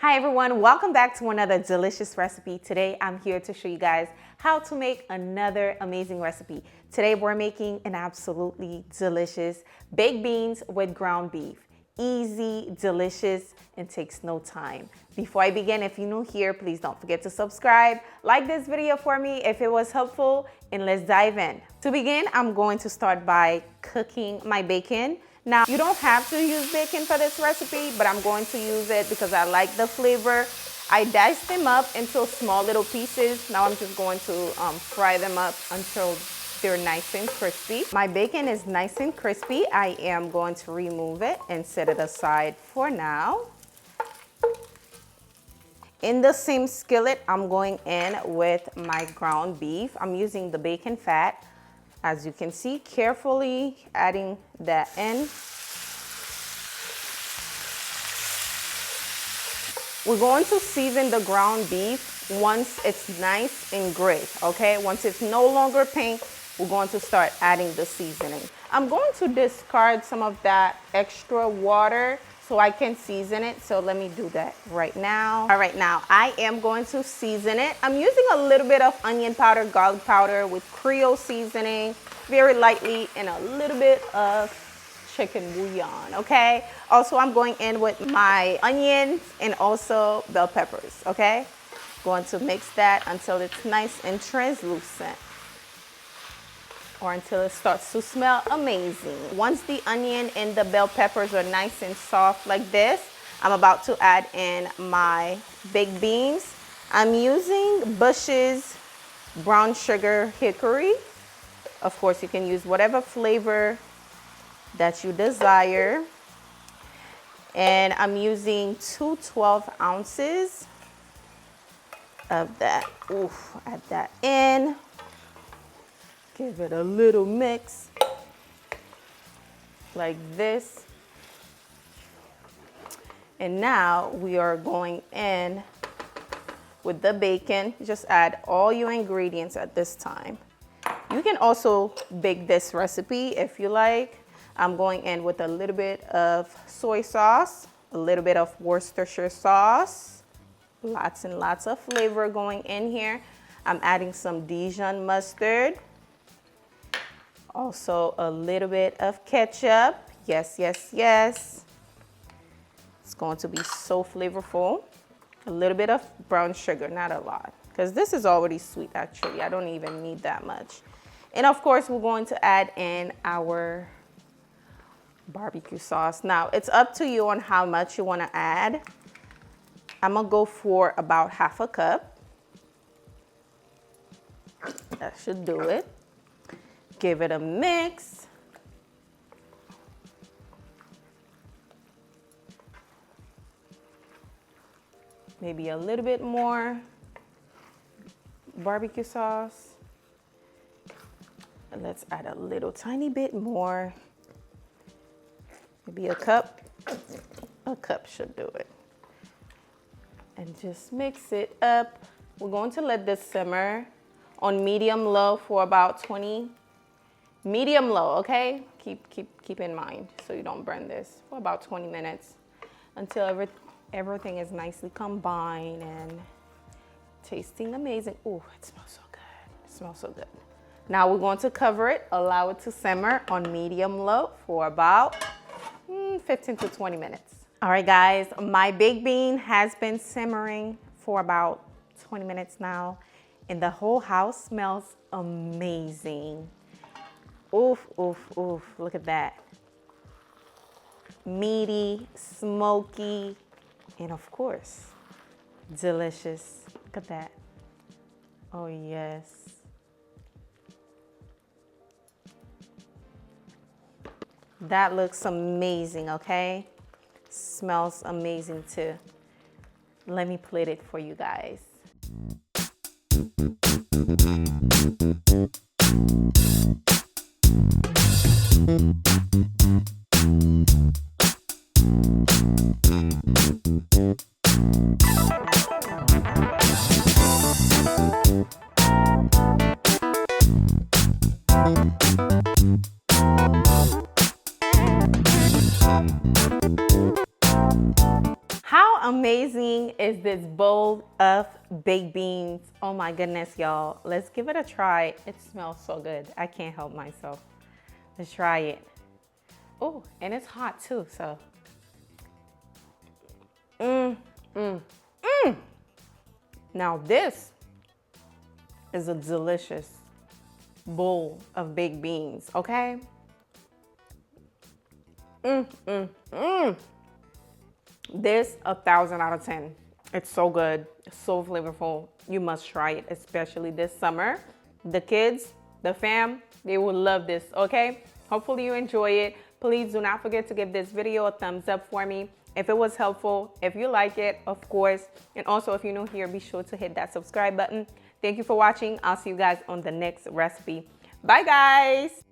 Hi everyone, welcome back to another delicious recipe. Today I'm here to show you guys how to make another amazing recipe. Today we're making an absolutely delicious baked beans with ground beef. Easy, delicious, and takes no time. Before I begin, if you're new here, please don't forget to subscribe, like this video for me if it was helpful, and let's dive in. To begin, I'm going to start by cooking my bacon. Now, you don't have to use bacon for this recipe, but I'm going to use it because I like the flavor. I diced them up into small little pieces. Now I'm just going to fry them up until they're nice and crispy. My bacon is nice and crispy. I am going to remove it and set it aside for now. In the same skillet, I'm going in with my ground beef. I'm using the bacon fat. As you can see, carefully adding that in. We're going to season the ground beef once it's nice and gray, okay? Once it's no longer pink, we're going to start adding the seasoning. I'm going to discard some of that extra water so I can season it. So let me do that right now. All right, now I am going to season it. I'm using a little bit of onion powder, garlic powder with Creole seasoning, very lightly, and a little bit of chicken bouillon, okay? Also, I'm going in with my onions and also bell peppers, okay? Going to mix that until it's nice and translucent, or until it starts to smell amazing. Once the onion and the bell peppers are nice and soft like this, I'm about to add in my baked beans. I'm using Bush's brown sugar hickory. Of course, you can use whatever flavor that you desire. And I'm using 12 ounces of that. Oof, add that in. Give it a little mix like this. And now we are going in with the bacon. Just add all your ingredients at this time. You can also bake this recipe if you like. I'm going in with a little bit of soy sauce, a little bit of Worcestershire sauce, lots and lots of flavor going in here. I'm adding some Dijon mustard. Also a little bit of ketchup. Yes, yes, yes. It's going to be so flavorful. A little bit of brown sugar, not a lot, because this is already sweet actually. I don't even need that much. And of course, we're going to add in our barbecue sauce. Now, it's up to you on how much you want to add. I'm going to go for about half a cup. That should do it. Give it a mix. Maybe a little bit more barbecue sauce. And let's add a little tiny bit more. Maybe a cup. A cup should do it. And just mix it up. We're going to let this simmer on medium-low for about 20. Medium-low, okay? Keep in mind so you don't burn this, for about 20 minutes until everything is nicely combined and tasting amazing. Ooh, it smells so good. It smells so good. Now we're going to cover it, allow it to simmer on medium-low for about 15 to 20 minutes. All right, guys, my baked bean has been simmering for about 20 minutes now, and the whole house smells amazing. Oof, oof, oof, look at that. Meaty, smoky, and of course, delicious. Look at that. Oh, yes. That looks amazing, okay? Smells amazing too. Let me plate it for you guys. How amazing is this bowl of baked beans. Oh my goodness, y'all. Let's give it a try. It smells so good. I can't help myself. Let's try it. Oh, and it's hot too, so. Now this is a delicious bowl of baked beans, okay? This 1,000 out of 10. It's so good, it's so flavorful. You must try it, especially this summer. The kids, the fam, they will love this, okay? Hopefully you enjoy it. Please do not forget to give this video a thumbs up for me if it was helpful, if you like it, of course. And also, if you're new here, be sure to hit that subscribe button. Thank you for watching. I'll see you guys on the next recipe. Bye, guys.